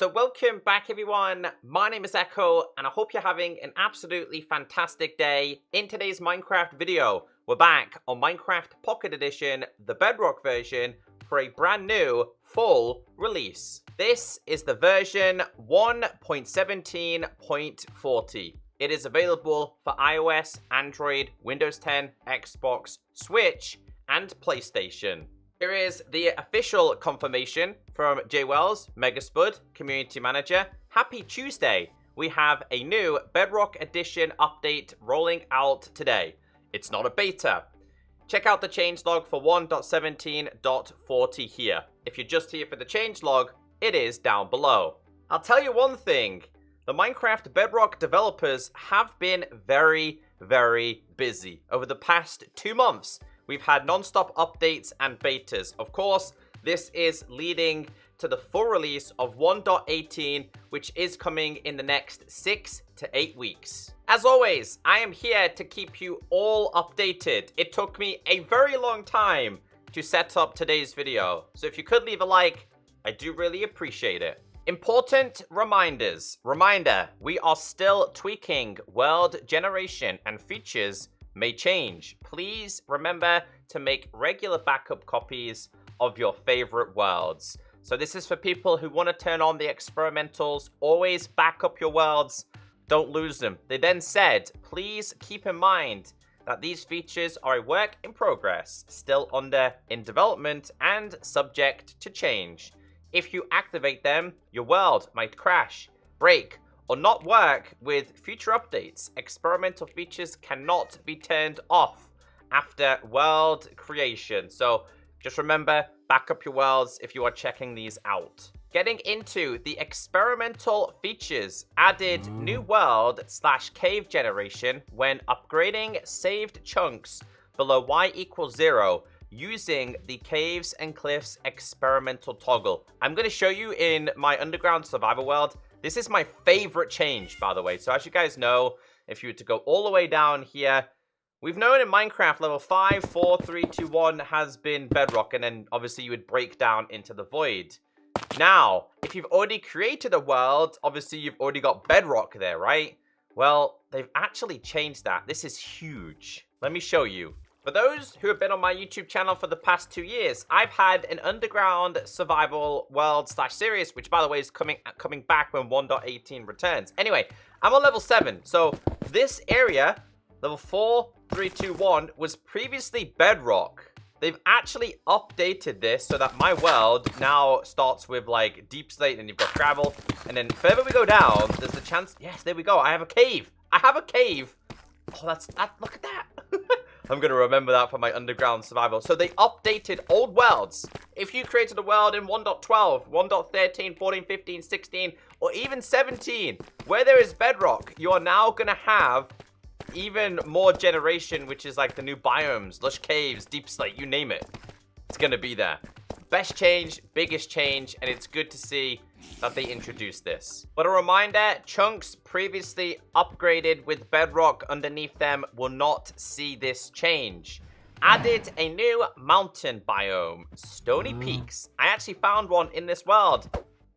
So welcome back everyone, my name is Echo and I hope you're having an absolutely fantastic day. In today's Minecraft video, we're back on Minecraft Pocket Edition, the Bedrock version, for a brand new full release. This is the version 1.17.40. It is available for iOS, Android, Windows 10, Xbox, Switch, and PlayStation. Here is the official confirmation from J Wells, Megaspud, Community Manager. Happy Tuesday! We have a new Bedrock Edition update rolling out today. It's not a beta. Check out the changelog for 1.17.40 here. If you're just here for the changelog, it is down below. I'll tell you one thing. The Minecraft Bedrock developers have been very, very busy over the past 2 months. We've had non-stop updates and betas. Of course, this is leading to the full release of 1.18, which is coming in the next 6 to 8 weeks. As always, I am here to keep you all updated. It took me a very long time to set up today's video, so if you could leave a like, I do really appreciate it. Important reminders. Reminder, we are still tweaking world generation and features may change. Please remember to make regular backup copies of your favorite worlds. So this is for people who want to turn on the experimentals. Always back up your worlds. Don't lose them. They then said, please keep in mind that these features are a work in progress, still in development and subject to change. If you activate them, your world might crash, break, or not work with future updates. Experimental features cannot be turned off after world creation. So just remember, back up your worlds if you are checking these out. Getting into the experimental features, added new world / cave generation when upgrading saved chunks below y=0 using the caves and cliffs experimental toggle. I'm going to show you in my underground survival world. This is my favorite change, by the way. So as you guys know, if you were to go all the way down here, we've known in Minecraft level 5, 4, 3, 2, 1 has been Bedrock, and then obviously you would break down into the void. Now, if you've already created a world, obviously you've already got Bedrock there, right? Well, they've actually changed that. This is huge. Let me show you. For those who have been on my YouTube channel for the past 2 years, I've had an underground survival world / series, which by the way is coming back when 1.18 returns. Anyway, I'm on level 7. So this area, level 4, 3, 2, 1, was previously Bedrock. They've actually updated this so that my world now starts with like deep slate and you've got gravel. And then further we go down, there's the chance. Yes, there we go. I have a cave. I have a cave. Oh, look at that. I'm going to remember that for my underground survival. So they updated old worlds. If you created a world in 1.12, 1.13, 14, 15, 16, or even 17, where there is Bedrock, you are now going to have even more generation, which is like the new biomes, lush caves, deep slate, you name it. It's going to be there. Best change, biggest change, and it's good to see that they introduced this. But a reminder, chunks previously upgraded with Bedrock underneath them will not see this change. Added a new mountain biome, Stony Peaks. I actually found one in this world.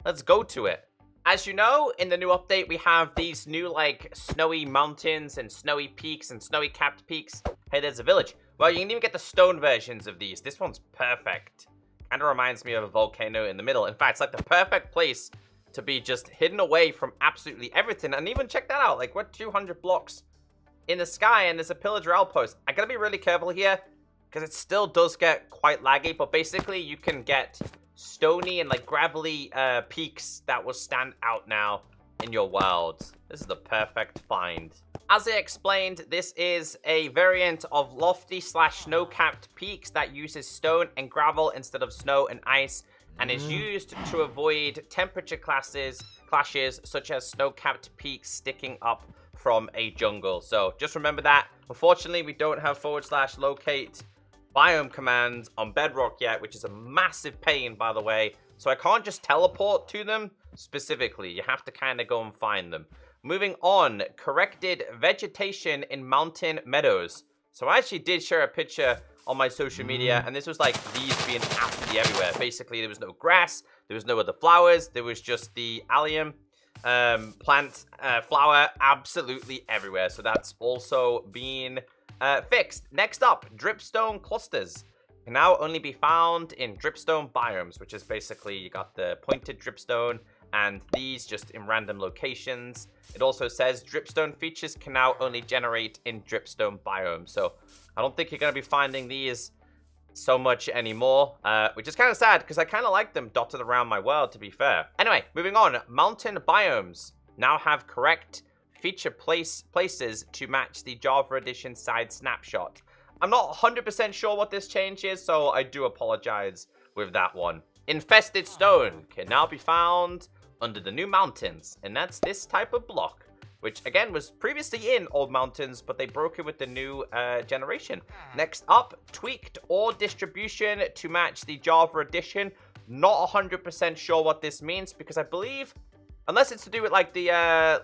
Let's go to it. As you know, in the new update, we have these new like snowy mountains and snowy peaks and snowy capped peaks. Hey, there's a village. Well, you can even get the stone versions of these. This one's perfect. Kind of reminds me of a volcano in the middle. In fact, it's like the perfect place to be just hidden away from absolutely everything. And even check that out. Like, we're 200 blocks in the sky and there's a pillager outpost. I gotta be really careful here because it still does get quite laggy. But basically, you can get stony and like gravelly peaks that will stand out now in your world. This is the perfect find. As I explained, this is a variant of lofty / snow-capped peaks that uses stone and gravel instead of snow and ice, and is used to avoid temperature clashes such as snow-capped peaks sticking up from a jungle. So just remember that. Unfortunately, we don't have / locate biome commands on Bedrock yet, which is a massive pain, by the way. So I can't just teleport to them specifically. You have to kind of go and find them. Moving on, corrected vegetation in mountain meadows. So I actually did share a picture on my social media, and this was like these being absolutely everywhere. Basically, there was no grass, there was no other flowers, there was just the allium plant flower absolutely everywhere. So that's also been fixed. Next up, dripstone clusters can now only be found in dripstone biomes, which is basically you got the pointed dripstone and these just in random locations. It also says dripstone features can now only generate in dripstone biomes. So I don't think you're going to be finding these so much anymore, which is kind of sad because I kind of like them dotted around my world, to be fair. Anyway, moving on. Mountain biomes now have correct feature places to match the Java Edition side snapshot. I'm not 100% sure what this change is, so I do apologize with that one. Infested stone can now be found under the new mountains, and that's this type of block, which again was previously in old mountains, but they broke it with the new generation. Next up, tweaked ore distribution to match the Java Edition. Not 100% sure what this means, because I believe, unless it's to do with like the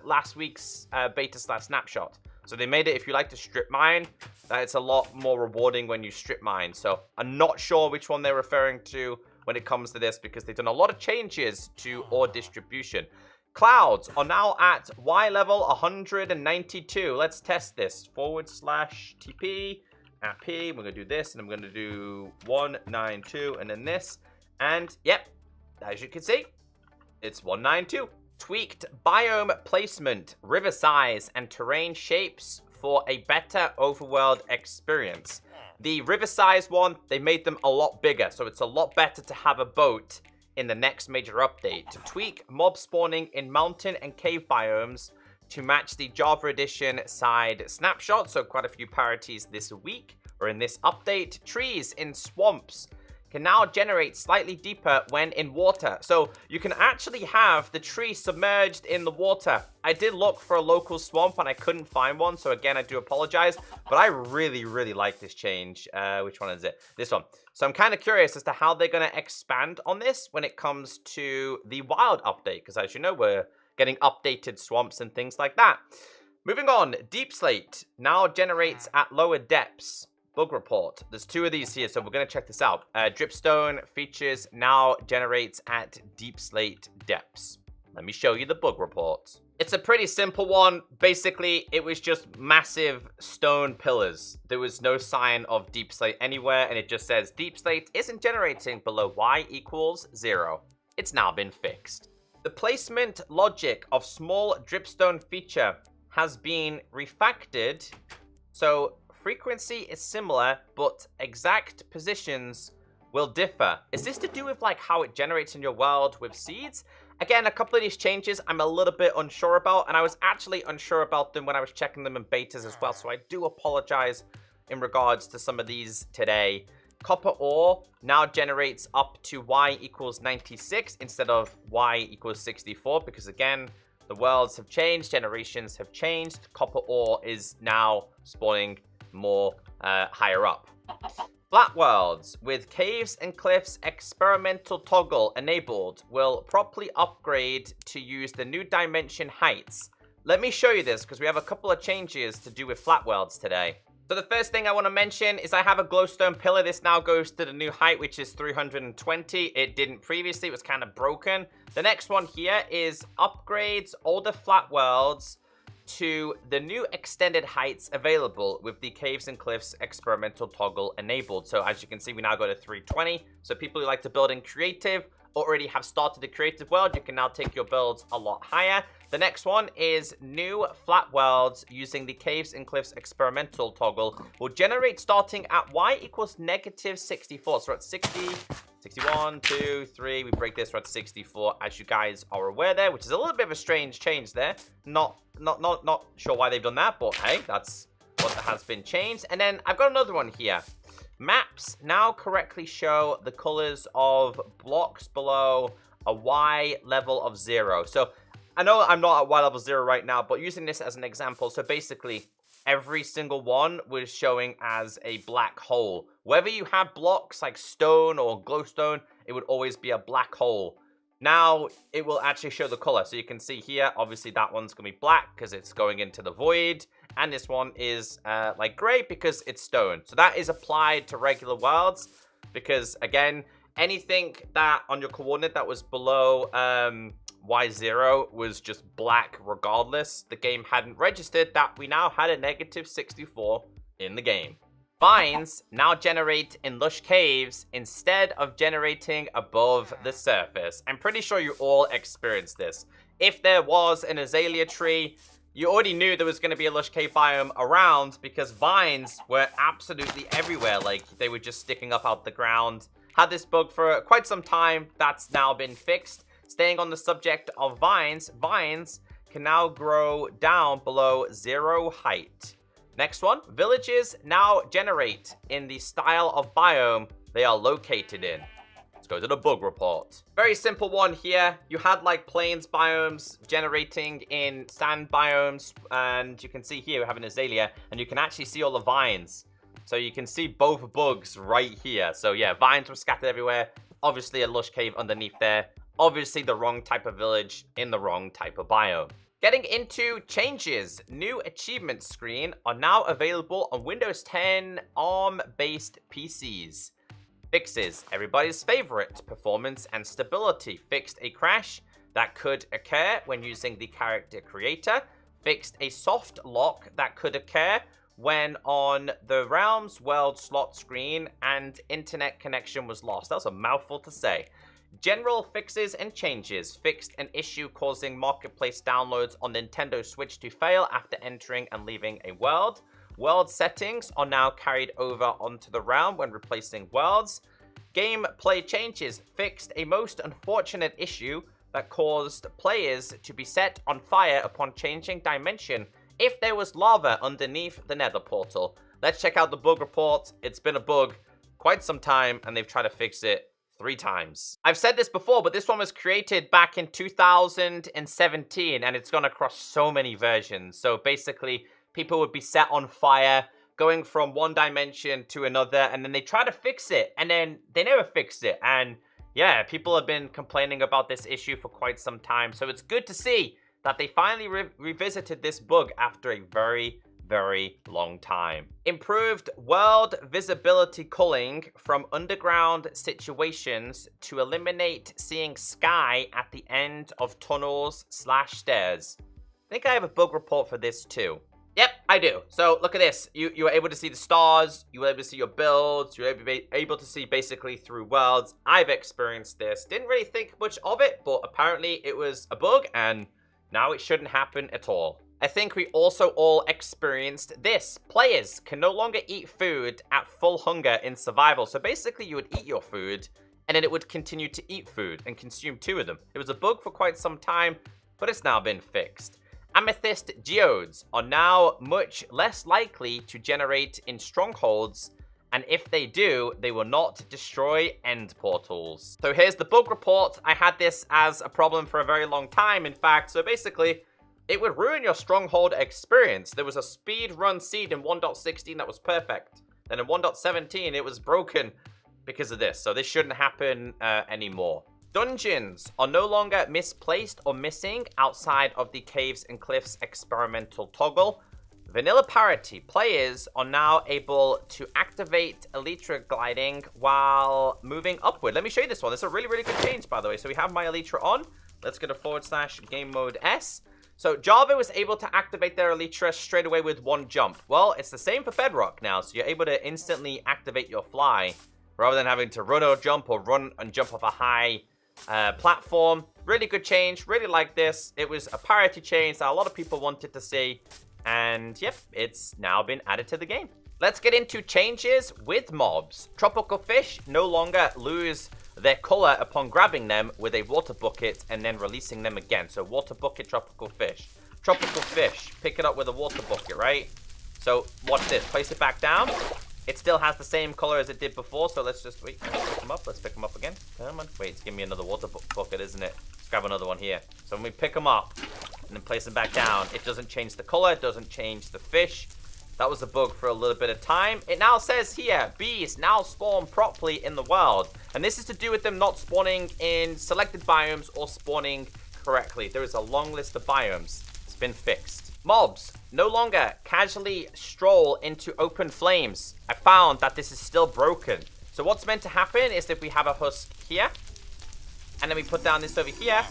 last week's beta / snapshot. So they made it, if you like to strip mine, it's a lot more rewarding when you strip mine. So I'm not sure which one they're referring to when it comes to this, because they've done a lot of changes to ore distribution. Clouds are now at Y level 192. Let's test this. /TP at P. We're going to do this, and I'm going to do 192, and then this. And, yep, as you can see, it's 192. Tweaked biome placement, river size, and terrain shapes for a better overworld experience. The river size one, they made them a lot bigger, so it's a lot better to have a boat in the next major update. To tweak mob spawning in mountain and cave biomes to match the Java Edition side snapshot, so quite a few parities this week, or in this update. Trees in swamps can now generate slightly deeper when in water. So you can actually have the tree submerged in the water. I did look for a local swamp and I couldn't find one. So again, I do apologize, but I really, really like this change. Which one is it? This one. So I'm kind of curious as to how they're going to expand on this when it comes to the wild update. Because as you know, we're getting updated swamps and things like that. Moving on, Deep Slate now generates at lower depths. Bug report. There's two of these here, so we're going to check this out. Dripstone features now generates at deep slate depths. Let me show you the bug report. It's a pretty simple one. Basically, it was just massive stone pillars. There was no sign of deep slate anywhere, and it just says deep slate isn't generating below y equals 0. It's now been fixed. The placement logic of small dripstone feature has been refactored, so frequency is similar, but exact positions will differ. Is this to do with like how it generates in your world with seeds? Again, a couple of these changes I'm a little bit unsure about, and I was actually unsure about them when I was checking them in betas as well, so I do apologize in regards to some of these today. Copper ore now generates up to y equals 96 instead of y equals 64, because again, the worlds have changed, generations have changed. Copper ore is now spawning more higher up. Flatworlds with caves and cliffs experimental toggle enabled will properly upgrade to use the new dimension heights. Let me show you this because we have a couple of changes to do with Flatworlds today. So the first thing I want to mention is I have a glowstone pillar. This now goes to the new height, which is 320. It didn't previously. It was kind of broken. The next one here is upgrades older Flatworlds to the new extended heights available with the caves and cliffs experimental toggle enabled. So as you can see, we now go to 320. So people who like to build in creative already have started the creative world. You can now take your builds a lot higher. The next one is new flat worlds using the caves and cliffs experimental toggle will generate starting at y equals negative 64. So we're at 60, 61, 2, 3. We break this, we're at 64, as you guys are aware there, which is a little bit of a strange change there. Not sure why they've done that, but hey, that's what has been changed. And then I've got another one here. Maps now correctly show the colors of blocks below a Y level of 0. So I know I'm not at Y level 0 right now, but using this as an example, so basically every single one was showing as a black hole. Whether you have blocks like stone or glowstone, it would always be a black hole. now it will actually show the color. So you can see here, obviously that one's going to be black because it's going into the void. And this one is like gray because it's stone. So that is applied to regular worlds because, again, anything that on your coordinate that was below Y0 was just black regardless. The game hadn't registered that we now had a negative 64 in the game. Vines now generate in lush caves instead of generating above the surface. I'm pretty sure you all experienced this. If there was an azalea tree, you already knew there was going to be a lush cave biome around because vines were absolutely everywhere. Like, they were just sticking up out the ground. Had this bug for quite some time. That's now been fixed. Staying on the subject of vines, vines can now grow down below 0 height. Next one, villages now generate in the style of biome they are located in. Let's go to the bug report. Very simple one here. You had like plains biomes generating in sand biomes, and you can see here we have an azalea, and you can actually see all the vines. So you can see both bugs right here. So yeah, vines were scattered everywhere. Obviously a lush cave underneath there. Obviously the wrong type of village in the wrong type of biome. Getting into changes, new achievements screen are now available on Windows 10 ARM-based PCs. Fixes, everybody's favorite, performance and stability. Fixed a crash that could occur when using the character creator. Fixed a soft lock that could occur when on the Realms World slot screen and internet connection was lost. That was a mouthful to say. General fixes and changes. Fixed an issue causing marketplace downloads on Nintendo Switch to fail after entering and leaving a world. World settings are now carried over onto the realm when replacing worlds. Gameplay changes. Fixed a most unfortunate issue that caused players to be set on fire upon changing dimension if there was lava underneath the nether portal. Let's check out the bug report. It's been a bug quite some time and they've tried to fix it 3 times. I've said this before, but this one was created back in 2017 and it's gone across so many versions. So basically, people would be set on fire, going from one dimension to another, and then they try to fix it, and then they never fix it. And yeah, people have been complaining about this issue for quite some time. So it's good to see that they finally revisited this bug after a very, very long time. Improved world visibility culling from underground situations to eliminate seeing sky at the end of tunnels/stairs. I think I have a bug report for this too. Yep, I do. So look at this. You were able to see the stars. You were able to see your builds. You were able to see basically through worlds. I've experienced this. Didn't really think much of it, but apparently it was a bug and now it shouldn't happen at all. I think we also all experienced this. Players can no longer eat food at full hunger in survival. So basically you would eat your food and then it would continue to eat food and consume 2 of them. It was a bug for quite some time, but it's now been fixed. Amethyst geodes are now much less likely to generate in strongholds, and if they do, they will not destroy end portals. So here's the bug report. I had this as a problem for a very long time, in fact. So basically, it would ruin your stronghold experience. There was a speed run seed in 1.16 that was perfect. Then in 1.17, it was broken because of this. So this shouldn't happen anymore. Dungeons are no longer misplaced or missing outside of the Caves and Cliffs experimental toggle. Vanilla Parity. Players are now able to activate Elytra gliding while moving upward. Let me show you this one. This is a really, really good change, by the way. So we have my Elytra on. Let's go to / game mode S. So Java was able to activate their Elytra straight away with 1 jump. Well, it's the same for Bedrock now. So you're able to instantly activate your fly rather than having to run or jump and jump off a high platform. Really good change. Really like this. It was a parity change that a lot of people wanted to see. And yep, it's now been added to the game. Let's get into changes with mobs. Tropical fish no longer lose their color upon grabbing them with a water bucket and then releasing them again. So water bucket, tropical fish. Tropical fish, pick it up with a water bucket, right? So watch this. Place it back down. It still has the same color as it did before, so let's just wait. Let's pick them up. Let's pick them up again. Come on. Wait, it's giving me another water bucket, isn't it? Let's grab another one here. So when we pick them up and then place them back down, it doesn't change the color. It doesn't change the fish. That was a bug for a little bit of time. It now says here, bees now spawn properly in the world. And this is to do with them not spawning in selected biomes or spawning correctly. There is a long list of biomes. It's been fixed. Mobs no longer casually stroll into open flames. I found that this is still broken. So what's meant to happen is if we have a husk here, and then we put down this over here,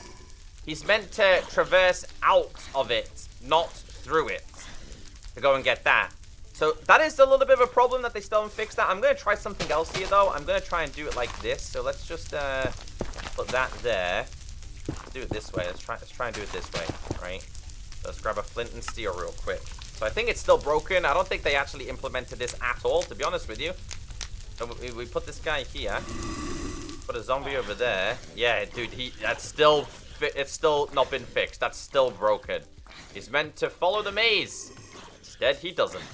he's meant to traverse out of it, not through it, to go and get that. So that is a little bit of a problem that they still haven't fixed that. I'm going to try something else here, though. I'm going to try and do it like this. So let's just put that there. Let's do it this way. Let's try and do it this way, right? So let's grab a flint and steel real quick. So I think it's still broken. I don't think they actually implemented this at all, to be honest with you. So we put this guy here. Put a zombie over there. Yeah, dude, it's still not been fixed. That's still broken. He's meant to follow the maze. Instead, he doesn't.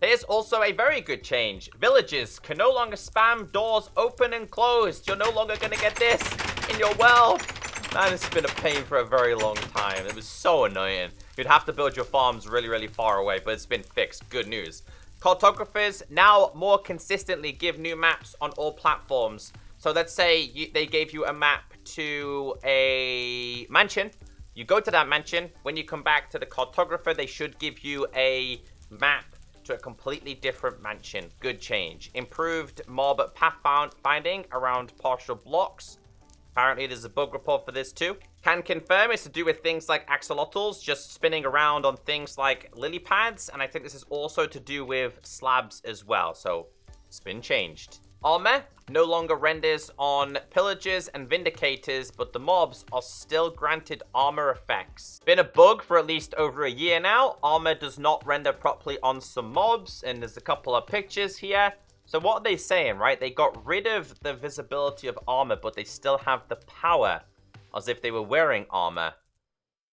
Here's also a very good change. Villagers can no longer spam doors open and closed. You're no longer going to get this in your world. Man, it's been a pain for a very long time. It was so annoying. You'd have to build your farms really, really far away, but it's been fixed. Good news. Cartographers now more consistently give new maps on all platforms. So let's say they gave you a map to a mansion. You go to that mansion. When you come back to the cartographer, they should give you a map to a completely different mansion. Good change. Improved mob path finding around partial blocks. Apparently, there's a bug report for this too. Can confirm it's to do with things like axolotls just spinning around on things like lily pads. And I think this is also to do with slabs as well. So it's been changed. Armor no longer renders on pillagers and vindicators, but the mobs are still granted armor effects. Been a bug for at least over a year now. Armor does not render properly on some mobs, and there's a couple of pictures here. So what are they saying, right? They got rid of the visibility of armor, but they still have the power as if they were wearing armor.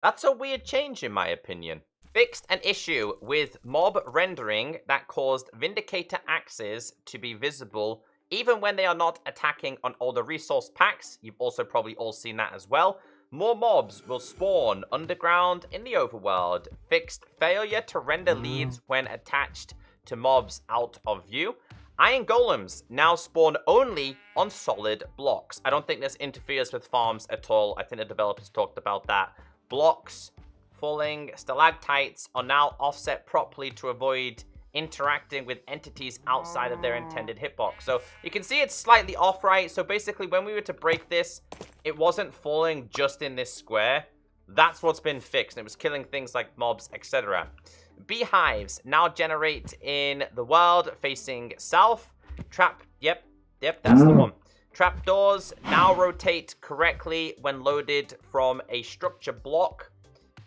That's a weird change in my opinion. Fixed an issue with mob rendering that caused vindicator axes to be visible even when they are not attacking on all the resource packs. You've also probably all seen that as well. More mobs will spawn underground in the overworld. Fixed failure to render leads when attached to mobs out of view. Iron golems now spawn only on solid blocks. I don't think this interferes with farms at all. I think the developers talked about that. Blocks, falling stalactites are now offset properly to avoid interacting with entities outside of their intended hitbox. So you can see it's slightly off, right? So basically when we were to break this, it wasn't falling just in this square. That's what's been fixed. And it was killing things like mobs, etc. Beehives now generate in the world facing south. Yep, that's the one. Trapdoors now rotate correctly when loaded from a structure block.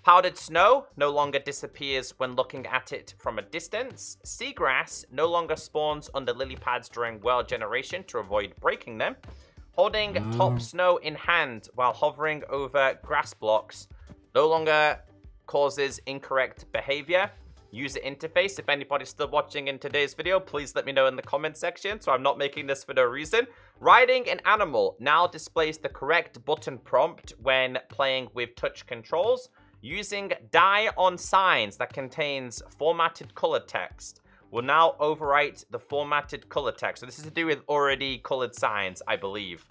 Powdered snow no longer disappears when looking at it from a distance. Seagrass no longer spawns under lily pads during world generation to avoid breaking them. Holding top snow in hand while hovering over grass blocks no longer causes incorrect behavior. User interface. If anybody's still watching in today's video, please let me know in the comment section, so I'm not making this for no reason. Riding an animal now displays the correct button prompt when playing with touch controls. Using die on signs that contains formatted color text will now overwrite the formatted color text. So this is to do with already colored signs, I believe.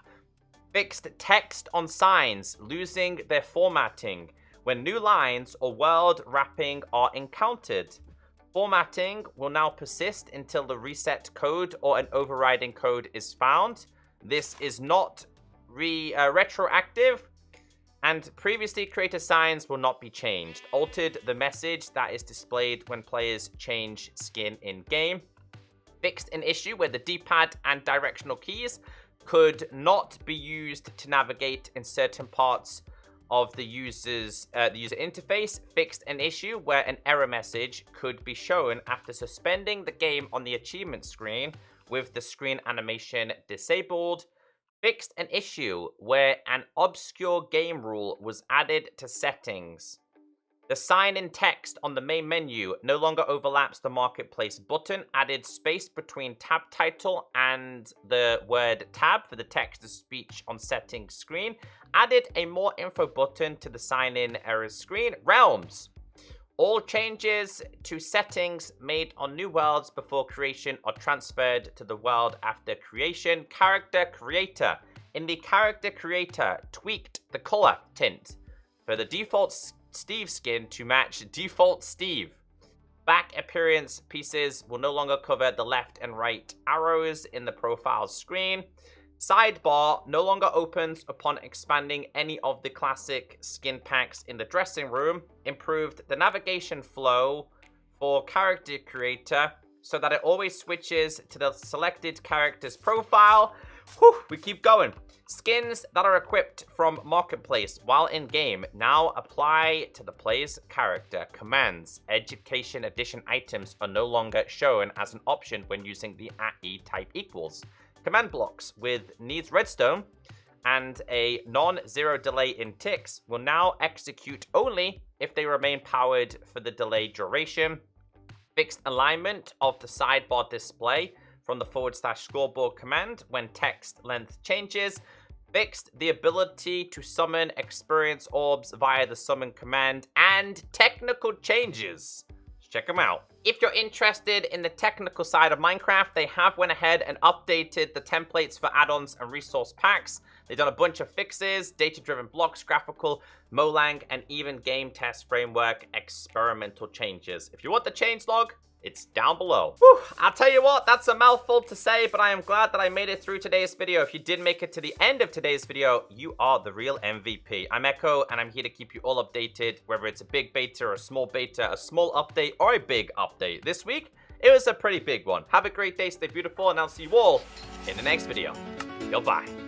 Fixed text on signs losing their formatting when new lines or world wrapping are encountered. Formatting will now persist until the reset code or an overriding code is found. This is not retroactive, and previously created signs will not be changed. Altered the message that is displayed when players change skin in-game. Fixed an issue where the D-pad and directional keys could not be used to navigate in certain parts of the user interface. Fixed an issue where an error message could be shown after suspending the game on the achievement screen with the screen animation disabled. Fixed an issue where an obscure game rule was added to settings. The sign-in text on the main menu no longer overlaps the marketplace button. Added space between tab title and the word tab for the text-to-speech on settings screen. Added a more info button to the sign-in errors screen. Realms All changes to settings made on new worlds before creation are transferred to the world after creation. Character creator. In the character creator, tweaked the color tint for the default Steve skin to match default Steve. Back appearance pieces will no longer cover the left and right arrows in the profile screen. Sidebar no longer opens upon expanding any of the classic skin packs in the dressing room. Improved the navigation flow for character creator so that it always switches to the selected character's profile. Whew, we keep going. Skins that are equipped from Marketplace while in game now apply to the player's character. Commands. Education edition items are no longer shown as an option when using the @e type equals. Command blocks with needs redstone and a non-zero delay in ticks will now execute only if they remain powered for the delay duration. Fixed alignment of the sidebar display from the /scoreboard command when text length changes. Fixed the ability to summon experience orbs via the summon command, and technical changes. Check them out. If you're interested in the technical side of Minecraft, they have went ahead and updated the templates for add-ons and resource packs. They've done a bunch of fixes, data-driven blocks, graphical, Molang, and even game test framework experimental changes. If you want the changelog, it's down below. Whew, I'll tell you what, that's a mouthful to say, but I am glad that I made it through today's video. If you did make it to the end of today's video, you are the real MVP. I'm Echo, and I'm here to keep you all updated, whether it's a big beta or a small update, or a big update. This week, it was a pretty big one. Have a great day, stay beautiful, and I'll see you all in the next video. Goodbye.